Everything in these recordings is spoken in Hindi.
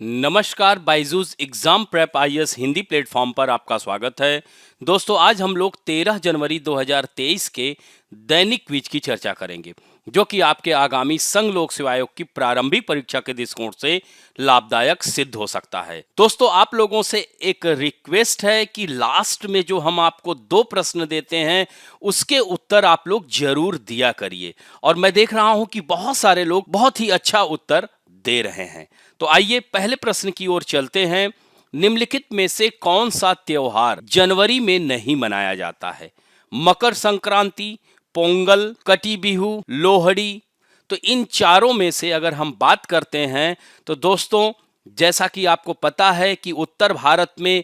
नमस्कार, Byju's exam prep IAS Hindi platform पर आपका स्वागत है। दोस्तों, आज हम लोग 13 जनवरी 2023 के दैनिक क्विज की चर्चा करेंगे, जो कि आपके आगामी संघ लोक सेवा आयोग की प्रारंभिक परीक्षा के दृष्टिकोण से लाभदायक सिद्ध हो सकता है। दोस्तों, आप लोगों से एक रिक्वेस्ट है कि लास्ट में जो हम आपको 2 प्रश्न देते हैं, उसके उत्तर आप लोग जरूर दिया करिए। और मैं देख रहा हूं कि बहुत सारे लोग बहुत ही अच्छा उत्तर दे रहे हैं। तो आइए पहले प्रश्न की ओर चलते हैं। निम्नलिखित में से कौन सा त्योहार जनवरी में नहीं मनाया जाता है? मकर संक्रांति, पोंगल, कटी बिहू, लोहड़ी। तो इन चारों में से अगर हम बात करते हैं तो दोस्तों, जैसा कि आपको पता है कि उत्तर भारत में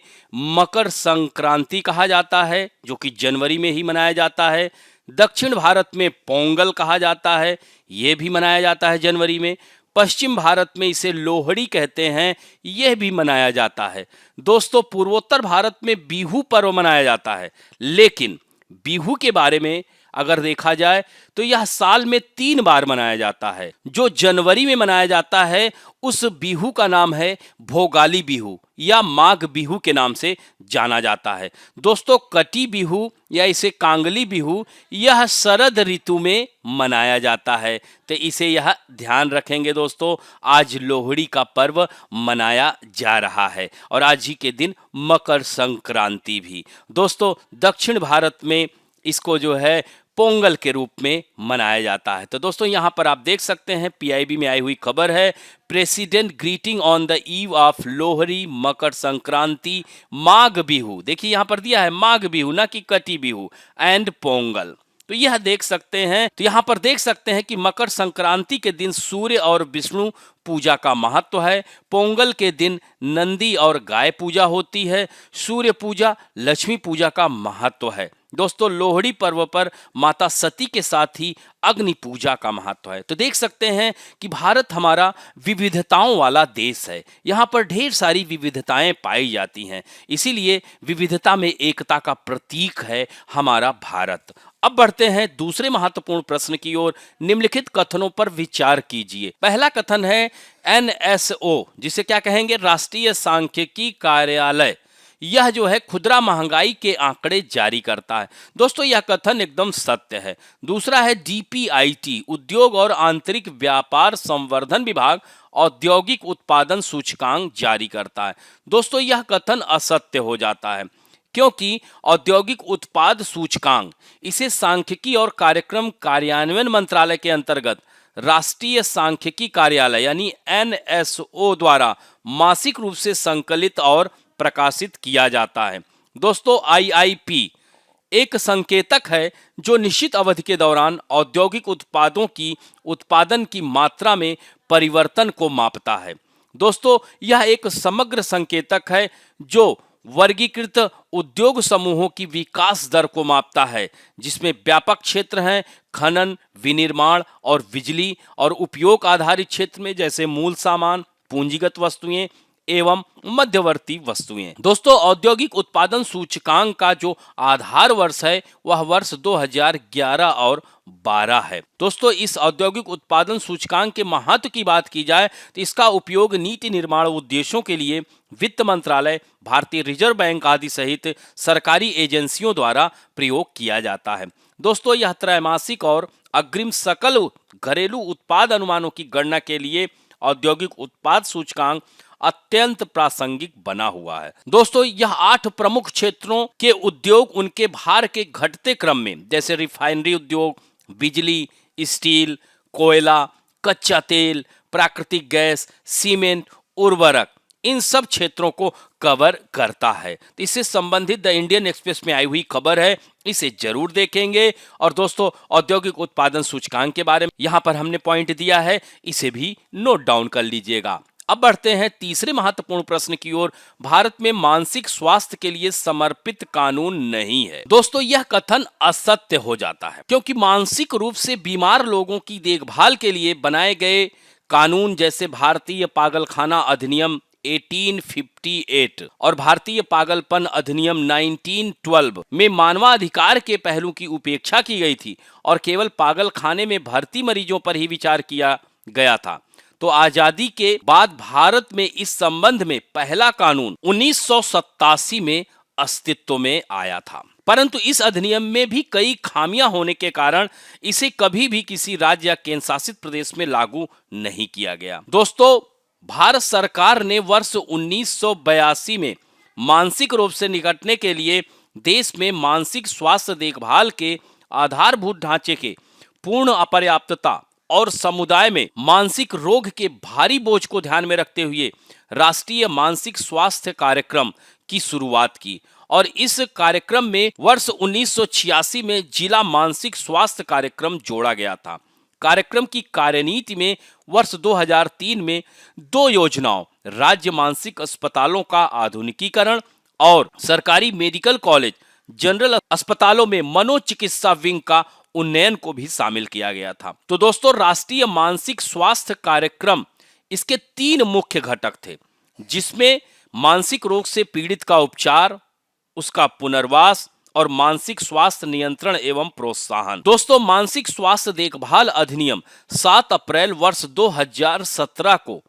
मकर संक्रांति कहा जाता है, जो कि जनवरी में ही मनाया जाता है। दक्षिण भारत में पोंगल कहा जाता है, यह भी मनाया जाता है जनवरी में। पश्चिम भारत में इसे लोहड़ी कहते हैं, यह भी मनाया जाता है। दोस्तों, पूर्वोत्तर भारत में बिहू पर्व मनाया जाता है, लेकिन बिहू के बारे में अगर देखा जाए तो यह साल में 3 बार मनाया जाता है। जो जनवरी में मनाया जाता है उस बिहू का नाम है भोगाली बिहू या माघ बिहू के नाम से जाना जाता है। दोस्तों, कटी बिहू या इसे कांगली बिहू यह शरद ऋतु में मनाया जाता है, तो इसे यह ध्यान रखेंगे। दोस्तों, आज लोहड़ी का पर्व मनाया जा रहा है और आज ही के दिन मकर संक्रांति भी। दोस्तों, दक्षिण भारत में इसको जो है पोंगल के रूप में मनाया जाता है। तो दोस्तों, यहां पर आप देख सकते हैं पीआईबी में आई हुई खबर है, president greeting on the eve of Lohri, Makar Sankranti, Magh Bihu. देखिए यहां पर दिया है माघ बिहू, ना कि कटी बिहू, एंड पोंगल। तो यह देख सकते हैं, तो यहां पर देख सकते हैं कि मकर संक्रांति के दिन सूर्य और विष्णु पूजा का महत्व है। पोंगल के दिन नंदी और गाय पूजा होती है। सूर्य पूजा, लक्ष्मी पूजा का महत्व है। दोस्तों, लोहड़ी पर्व पर माता सती के साथ ही अग्नि पूजा का महत्व है। तो देख सकते हैं कि भारत हमारा विविधताओं वाला देश है। यहाँ पर ढेर सारी विविधताएं पाई जाती हैं, इसीलिए विविधता में एकता का प्रतीक है हमारा भारत। अब बढ़ते हैं दूसरे महत्वपूर्ण प्रश्न की ओर। निम्नलिखित कथनों पर विचार कीजिए। पहला कथन है एनएसओ, जिसे क्या कहेंगे, राष्ट्रीय सांख्यिकी कार्यालय, यह जो है खुदरा महंगाई के आंकड़े जारी करता है। दोस्तों, यह कथन एकदम सत्य है। दूसरा है डीपीआईटी, उद्योग और आंतरिक व्यापार संवर्धन विभाग औद्योगिक उत्पादन सूचकांक जारी करता है। दोस्तों, यह कथन असत्य हो जाता है, क्योंकि औद्योगिक उत्पाद सूचकांक इसे सांख्यिकी और कार्यक्रम कार्यान्वयन मंत्रालय के अंतर्गत राष्ट्रीय सांख्यिकी कार्यालय यानी एनएसओ द्वारा मासिक रूप से संकलित और प्रकाशित किया जाता है। दोस्तों, आईआईपी एक संकेतक है जो निश्चित अवधि के दौरान औद्योगिक उत्पादों की उत्पादन की मात्रा में परिवर्तन को मापता है। दोस्तों, यह एक समग्र संकेतक है जो वर्गीकृत उद्योग समूहों की विकास दर को मापता है, जिसमें व्यापक क्षेत्र हैं खनन, विनिर्माण और बिजली, और उपयोग आधारित क्षेत्र में जैसे मूल सामान, पूंजीगत वस्तुएं एवं मध्यवर्ती वस्तुएं। दोस्तों, औद्योगिक उत्पादन सूचकांक का जो आधार वर्ष है वह वर्ष 2011 और 12 है। दोस्तों, इस औद्योगिक उत्पादन सूचकांक के महत्व की बात की जाए तो इसका उपयोग नीति निर्माण उद्देश्यों के लिए वित्त मंत्रालय, भारतीय रिजर्व बैंक आदि सहित सरकारी एजेंसियों द्वारा प्रयोग किया जाता है। दोस्तों, यह त्रैमासिक और अग्रिम सकल घरेलू उत्पाद अनुमानों की गणना के लिए औद्योगिक उत्पाद सूचकांक अत्यंत प्रासंगिक बना हुआ है। दोस्तों, यह 8 प्रमुख क्षेत्रों के उद्योग उनके भार के घटते क्रम में, जैसे रिफाइनरी उद्योग, बिजली, स्टील, कोयला, कच्चा तेल, प्राकृतिक गैस, सीमेंट, उर्वरक, इन सब क्षेत्रों को कवर करता है। तो इससे संबंधित द इंडियन एक्सप्रेस में आई हुई खबर है, इसे जरूर देखेंगे। और दोस्तों, औद्योगिक उत्पादन सूचकांक के बारे में यहां पर हमने पॉइंट दिया है, इसे भी नोट डाउन कर लीजिएगा। अब बढ़ते हैं तीसरे महत्वपूर्ण प्रश्न की ओर। भारत में मानसिक स्वास्थ्य के लिए समर्पित कानून नहीं है। दोस्तों, यह कथन असत्य हो जाता है, क्योंकि मानसिक रूप से बीमार लोगों की देखभाल के लिए बनाए गए कानून जैसे भारतीय पागलखाना अधिनियम 1858 और भारतीय पागलपन अधिनियम 1912 में मानवाधिकार के पहलू की उपेक्षा की गई थी और केवल पागलखाने में भर्ती मरीजों पर ही विचार किया गया था। तो आजादी के बाद भारत में इस संबंध में पहला कानून 1987 में अस्तित्व में आया था, परंतु इस अधिनियम में भी कई खामियां होने के कारण इसे कभी भी किसी राज्य या केंद्र शासित प्रदेश में लागू नहीं किया गया। दोस्तों, भारत सरकार ने वर्ष 1982 में मानसिक रोग से निपटने के लिए देश में मानसिक स्वास्थ्य देखभाल के आधारभूत ढांचे के पूर्ण अपर्याप्तता और समुदाय में मानसिक रोग के भारी बोझ को ध्यान में रखते हुए राष्ट्रीय मानसिक स्वास्थ्य कार्यक्रम की शुरुआत की और इस कार्यक्रम में वर्ष 1986 में जिला मानसिक स्वास्थ्य कार्यक्रम जोड़ा गया था। कार्यक्रम की कार्यनीति में वर्ष 2003 में 2 योजनाओं, राज्य मानसिक अस्पतालों का आधुनिकीकरण और सरकारी मेडिकल कॉलेज जनरल अस्पतालों में मनोचिकित्सा विंग का उन्नयन को भी शामिल किया गया था। तो दोस्तों, राष्ट्रीय मानसिक स्वास्थ्य कार्यक्रम इसके 3 मुख्य घटक थे, जिसमें मानसिक रोग से पीड़ित का उपचार, उसका पुनर्वास और मानसिक स्वास्थ्य नियंत्रण एवं प्रोत्साहन। दोस्तों, मानसिक स्वास्थ्य देखभाल अधिनियम 7 अप्रैल वर्ष 2017 को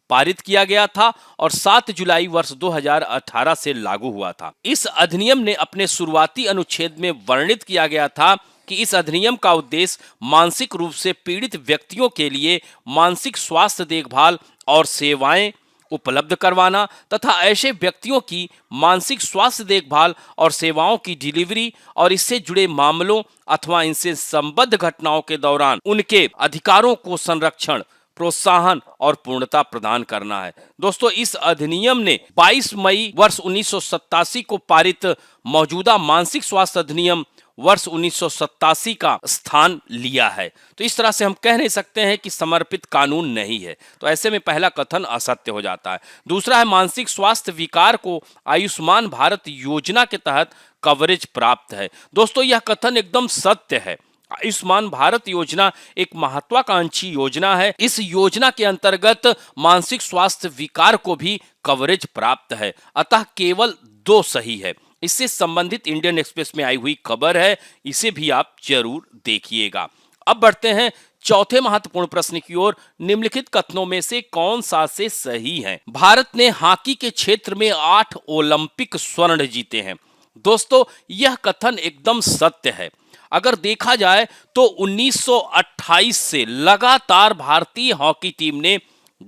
पारित किया गया था और 7 जुलाई वर्ष 2018 से लागू हुआ था। इस अधिनियम ने अपने शुरुआती अनुच्छेद में वर्णित किया गया था कि इस अधिनियम का उद्देश्य मानसिक रूप से पीड़ित व्यक्तियों के लिए मानसिक स्वास्थ्य देखभाल और सेवाएं उपलब्ध करवाना तथा ऐसे व्यक्तियों की मानसिक स्वास्थ्य देखभाल और सेवाओं की डिलीवरी और इससे जुड़े मामलों अथवा इनसे संबद्ध घटनाओं के दौरान उनके अधिकारों को संरक्षण, प्रोत्साहन और पूर्णता प्रदान करना है। दोस्तों, इस अधिनियम ने 22 मई वर्ष 1987 को पारित मौजूदा मानसिक स्वास्थ्य अधिनियम वर्ष 1987 का स्थान लिया है। तो इस तरह से हम कह नहीं सकते हैं कि समर्पित कानून नहीं है। तो ऐसे में पहला कथन असत्य हो जाता है। दूसरा है, मानसिक स्वास्थ्य विकार को आयुष्मान भारत योजना के तहत कवरेज प्राप्त है। दोस्तों, यह कथन एकदम सत्य है। आयुष्मान भारत योजना एक महत्वाकांक्षी योजना है। इस योजना के अंतर्गत मानसिक स्वास्थ्य विकार को भी कवरेज प्राप्त है, अतः केवल 2 सही है। इससे संबंधित इंडियन एक्सप्रेस में आई हुई खबर है, इसे भी आप जरूर देखिएगा। अब बढ़ते हैं चौथे महत्वपूर्ण प्रश्न की ओर। निम्नलिखित कथनों में से कौन सा से सही है? भारत ने हॉकी के क्षेत्र में 8 ओलंपिक स्वर्ण जीते हैं। दोस्तों, यह कथन एकदम सत्य है। अगर देखा जाए तो 1928 से लगातार भारतीय हॉकी टीम ने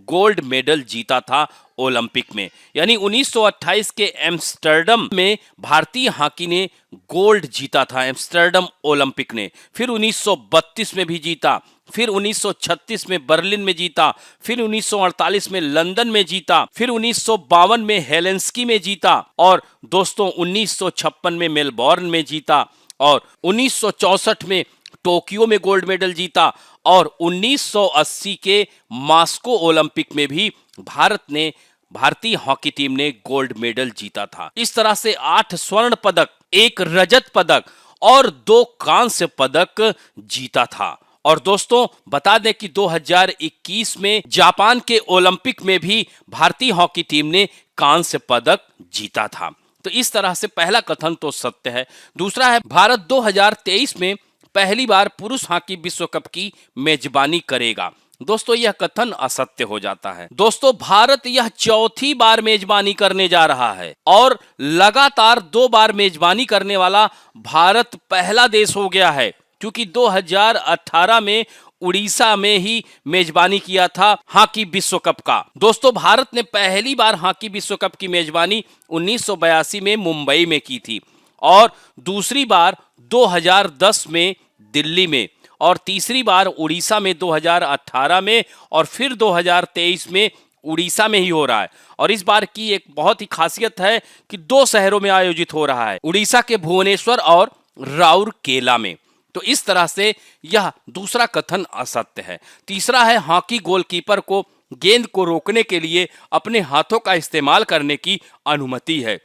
गोल्ड मेडल जीता था ओलंपिक में। यानी 1928 के एम्स्टर्डम में भारतीय हॉकी ने गोल्ड जीता था, एम्स्टर्डम ओलंपिक ने। फिर 1932 में भी जीता, फिर 1936 में बर्लिन में जीता, फिर 1948 में लंदन में जीता, फिर 1952 में हेलेंस्की में जीता और दोस्तों 1956 में मेलबॉर्न में जीता और 1964 में टोक्यो में गोल्ड मेडल जीता और 1980 के मॉस्को ओलंपिक में भी भारतीय हॉकी टीम ने गोल्ड मेडल जीता था। इस तरह से 8 स्वर्ण पदक, 1 रजत पदक और 2 कांस्य पदक जीता था। और दोस्तों, बता दें कि 2021 में जापान के ओलंपिक में भी भारतीय हॉकी टीम ने कांस्य पदक जीता था। तो इस तरह से पहला कथन तो सत्य है। दूसरा है, भारत 2023 में पहली बार पुरुष हॉकी विश्व कप की मेजबानी करेगा। दोस्तों, यह कथन असत्य हो जाता है। दोस्तों, भारत यह 4थी बार मेजबानी करने जा रहा है और लगातार 2 बार मेजबानी करने वाला भारत पहला देश हो गया है, क्योंकि 2018 में उड़ीसा में ही मेजबानी किया था हॉकी विश्व कप का। दोस्तों, भारत ने पहली बार हॉकी विश्व कप की मेजबानी 1982 में मुंबई में की थी और दूसरी बार 2010 में दिल्ली में और तीसरी बार उड़ीसा में 2018 में और फिर 2023 में उड़ीसा में ही हो रहा है। और इस बार की एक बहुत ही खासियत है कि 2 शहरों में आयोजित हो रहा है, उड़ीसा के भुवनेश्वर और राउरकेला में। तो इस तरह से यह दूसरा कथन असत्य है। तीसरा है, हॉकी गोलकीपर को गेंद को रोकने के लिए अपने हाथों का इस्तेमाल करने की अनुमति है।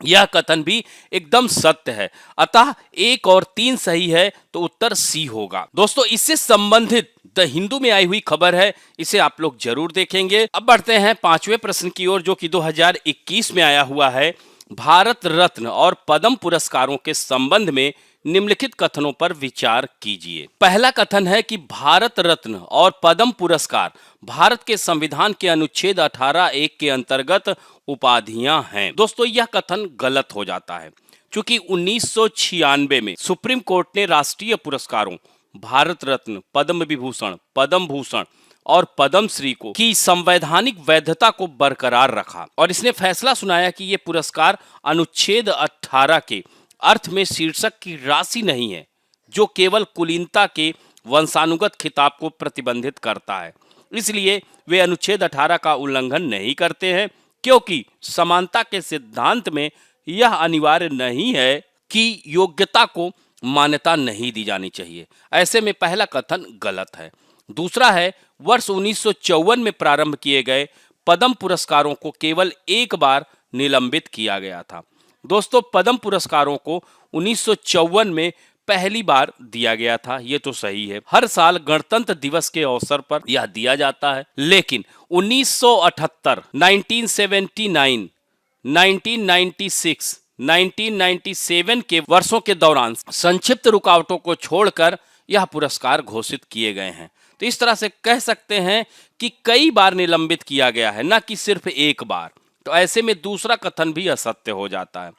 यह कथन भी एकदम सत्य है, अतः 1 और 3 सही है, तो उत्तर सी होगा। दोस्तों, इससे संबंधित द हिंदू में आई हुई खबर है, इसे आप लोग जरूर देखेंगे। अब बढ़ते हैं 5वें प्रश्न की ओर, जो कि 2021 में आया हुआ है। भारत रत्न और पद्म पुरस्कारों के संबंध में निम्नलिखित कथनों पर विचार कीजिए। पहला कथन है कि भारत रत्न और पद्म पुरस्कार भारत के संविधान के अनुच्छेद 18(1) के अंतर्गत उपाधियां हैं। दोस्तों, यह कथन गलत हो जाता है, क्योंकि 1996 में सुप्रीम कोर्ट ने राष्ट्रीय पुरस्कारों भारत रत्न, पद्म विभूषण, पद्म भूषण और पद्मश्री को की संवैधानिक वैधता को बरकरार रखा और इसने फैसला सुनाया कि ये पुरस्कार अनुच्छेद 18 के अर्थ में शीर्षक की राशि नहीं है, जो केवल कुलीनता के वंशानुगत खिताब को प्रतिबंधित करता है। इसलिए वे अनुच्छेद 18 का उल्लंघन नहीं करते हैं, क्योंकि समानता के सिद्धांत में यह अनिवार्य नहीं है कि योग्यता को मान्यता नहीं दी जानी चाहिए। ऐसे में पहला कथन गलत है। दूसरा है, वर्ष 1954 में प्रारंभ किए गए पद्म पुरस्कारों को केवल एक बार निलंबित किया गया था। दोस्तों, पद्म पुरस्कारों को 1954 में पहली बार दिया गया था, ये तो सही है। हर साल गणतंत्र दिवस के अवसर पर यह दिया जाता है, लेकिन 1978, 1979, 1996, 1997 के वर्षों के दौरान संक्षिप्त रुकावटों को छोड़कर यह पुरस्कार घोषित किए गए हैं। तो इस तरह से कह सकते हैं कि कई बार निलंबित किया गया है, न कि सिर्फ एक बार। तो ऐसे में दूसरा कथन भी असत्य हो जाता है।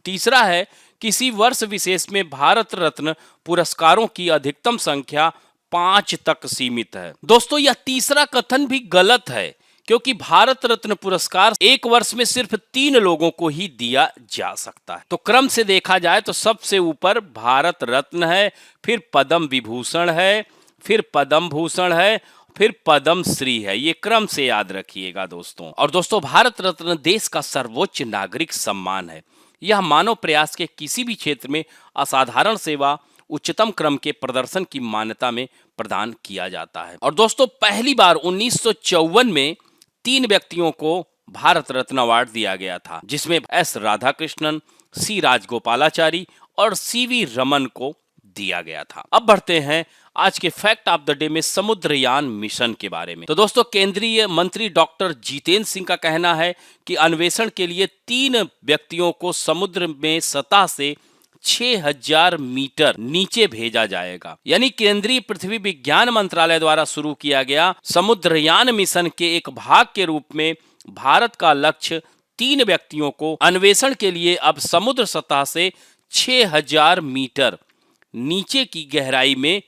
तीसरा है, किसी वर्ष विशेष में भारत रत्न पुरस्कारों की अधिकतम संख्या 5 तक सीमित है। दोस्तों, यह तीसरा कथन भी गलत है, क्योंकि भारत रत्न पुरस्कार एक वर्ष में सिर्फ 3 लोगों को ही दिया जा सकता है। तो क्रम से देखा जाए तो सबसे ऊपर भारत रत्न है, फिर पद्म विभूषण है, फिर पद्म भूषण है, फिर पद्मश्री है। ये क्रम से याद रखिएगा दोस्तों। और दोस्तों, भारत रत्न देश का सर्वोच्च नागरिक सम्मान है। यह मानव प्रयास के किसी भी क्षेत्र में असाधारण सेवा, उच्चतम क्रम के प्रदर्शन की मान्यता में प्रदान किया जाता है। और दोस्तों, पहली बार 1954 में 3 व्यक्तियों को भारत रत्न अवार्ड दिया गया था, जिसमें एस राधाकृष्णन, सी राजगोपालाचारी और सीवी रमन को दिया गया था। अब बढ़ते हैं आज के फैक्ट ऑफ द डे में समुद्रयान मिशन के बारे में। तो दोस्तों, केंद्रीय मंत्री डॉक्टर जितेंद्र सिंह का कहना है कि अन्वेषण के लिए 3 व्यक्तियों को समुद्र में सतह से 6000 मीटर नीचे भेजा जाएगा। यानी केंद्रीय पृथ्वी विज्ञान मंत्रालय द्वारा शुरू किया गया समुद्रयान मिशन के एक भाग के रूप में भारत का लक्ष्य 3 व्यक्तियों को अन्वेषण के लिए अब समुद्र सतह से 6000 मीटर नीचे की गहराई में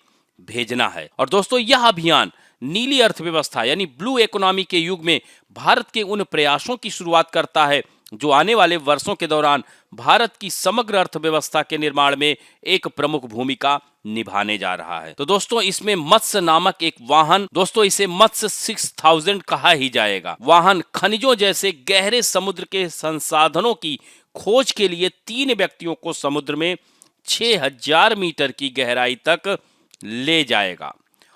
भेजना है। और दोस्तों, यह अभियान नीली अर्थव्यवस्था यानी ब्लू इकोनॉमी के युग में भारत के उन प्रयासों की शुरुआत करता है जो आने वाले वर्षों के दौरान भारत की समग्र अर्थव्यवस्था के निर्माण में एक प्रमुख भूमिका निभाने जा रहा है। तो दोस्तों, इसमें मत्स्य नामक एक वाहन, दोस्तों इसे मत्स्य 6000 कहा ही जाएगा, वाहन खनिजों जैसे गहरे समुद्र के संसाधनों की खोज के लिए 3 व्यक्तियों को समुद्र में 6000 मीटर की गहराई तक ले जाएगा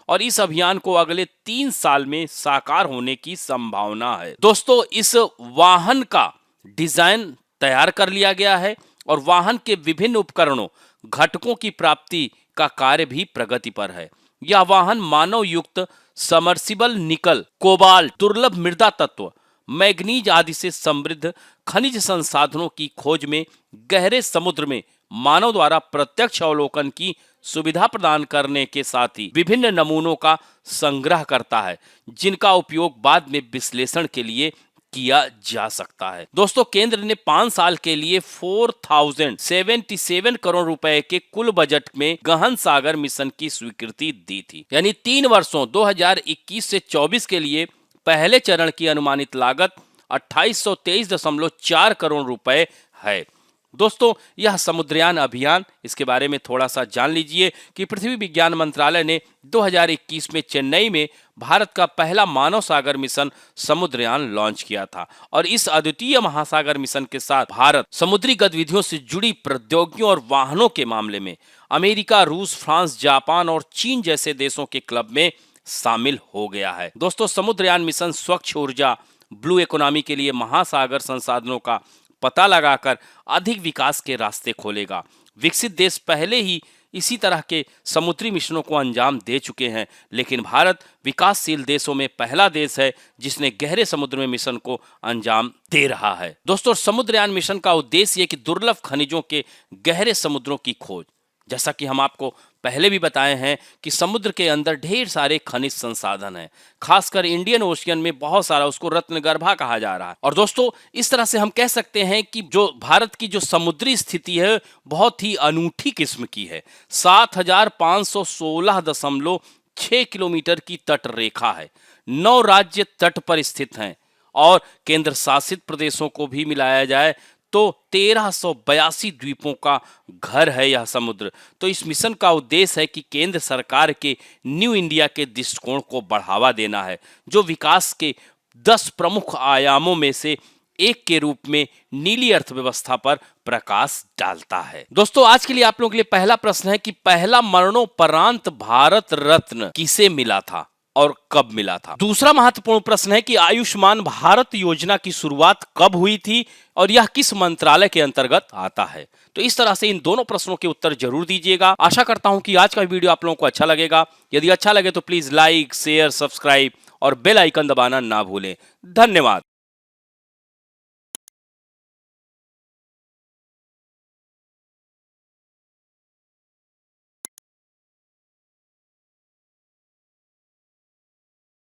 और इस अभियान को अगले 3 साल में साकार होने की संभावना है। दोस्तों, इस वाहन का डिजाइन तैयार कर लिया गया है और वाहन के विभिन्न उपकरणों, घटकों की प्राप्ति का कार्य भी प्रगति पर है। यह वाहन मानव युक्त समर्सिबल निकल, कोबाल्ट, दुर्लभ मृदा तत्व, मैग्नीज आदि से समृद्ध खनिज संसाधनों की खोज में गहरे समुद्र में मानव द्वारा प्रत्यक्ष अवलोकन की सुविधा प्रदान करने के साथ ही विभिन्न नमूनों का संग्रह करता है, जिनका उपयोग बाद में विश्लेषण के लिए किया जा सकता है। दोस्तों, केंद्र ने 5 साल के लिए 4077 करोड़ रुपए के कुल बजट में गहन सागर मिशन की स्वीकृति दी थी। यानी 3 वर्षों 2021 से 24 के लिए पहले चरण की अनुमानित लागत 2823.4 करोड़ रुपए है। दोस्तों, यह समुद्रयान अभियान, इसके बारे में थोड़ा सा जान लीजिए कि पृथ्वी विज्ञान मंत्रालय ने 2021 में चेन्नई में भारत का पहला मानव सागर मिशन समुद्रयान लॉन्च किया था और इस अद्वितीय महासागर मिशन के साथ भारत समुद्री गतिविधियों से जुड़ी प्रौद्योगिकियों और वाहनों के मामले में अमेरिका, रूस, फ्रांस, जापान और चीन जैसे देशों के क्लब में शामिल हो गया है। दोस्तों, समुद्रयान मिशन स्वच्छ ऊर्जा, ब्लू इकोनॉमी के लिए महासागर संसाधनों का पता लगाकर अधिक विकास के रास्ते खोलेगा। विकसित देश पहले ही इसी तरह के समुद्री मिशनों को अंजाम दे चुके हैं, लेकिन भारत विकासशील देशों में पहला देश है जिसने गहरे समुद्र में मिशन को अंजाम दे रहा है। दोस्तों, समुद्रयान मिशन का उद्देश्य है कि दुर्लभ खनिजों के गहरे समुद्रों की खोज, जैसा कि हम आपको पहले भी बताए हैं कि समुद्र के अंदर ढेर सारे खनिज संसाधन हैं, खासकर इंडियन ओशियन में बहुत सारा, उसको रत्नगर्भा कहा जा रहा है। और दोस्तों, इस तरह से हम कह सकते हैं कि जो भारत की जो समुद्री स्थिति है बहुत ही अनूठी किस्म की है। 7,516.6 किलोमीटर की तट रेखा है, 9 राज्य तट पर स्थित हैं और केंद्र शासित प्रदेशों को भी मिलाया जाए तो 1382 द्वीपों का घर है यह समुद्र। तो इस मिशन का उद्देश्य है कि केंद्र सरकार के न्यू इंडिया के दृष्टिकोण को बढ़ावा देना है, जो विकास के 10 प्रमुख आयामों में से एक के रूप में नीली अर्थव्यवस्था पर प्रकाश डालता है। दोस्तों, आज के लिए आप लोगों के लिए पहला प्रश्न है कि पहला मरणोपरांत भारत रत्न किसे मिला था और कब मिला था। दूसरा महत्वपूर्ण प्रश्न है कि आयुष्मान भारत योजना की शुरुआत कब हुई थी और यह किस मंत्रालय के अंतर्गत आता है। तो इस तरह से इन दोनों प्रश्नों के उत्तर जरूर दीजिएगा। आशा करता हूं कि आज का वीडियो आप लोगों को अच्छा लगेगा। यदि अच्छा लगे तो प्लीज लाइक, शेयर, सब्सक्राइब और बेल आइकन दबाना ना भूलें। धन्यवाद।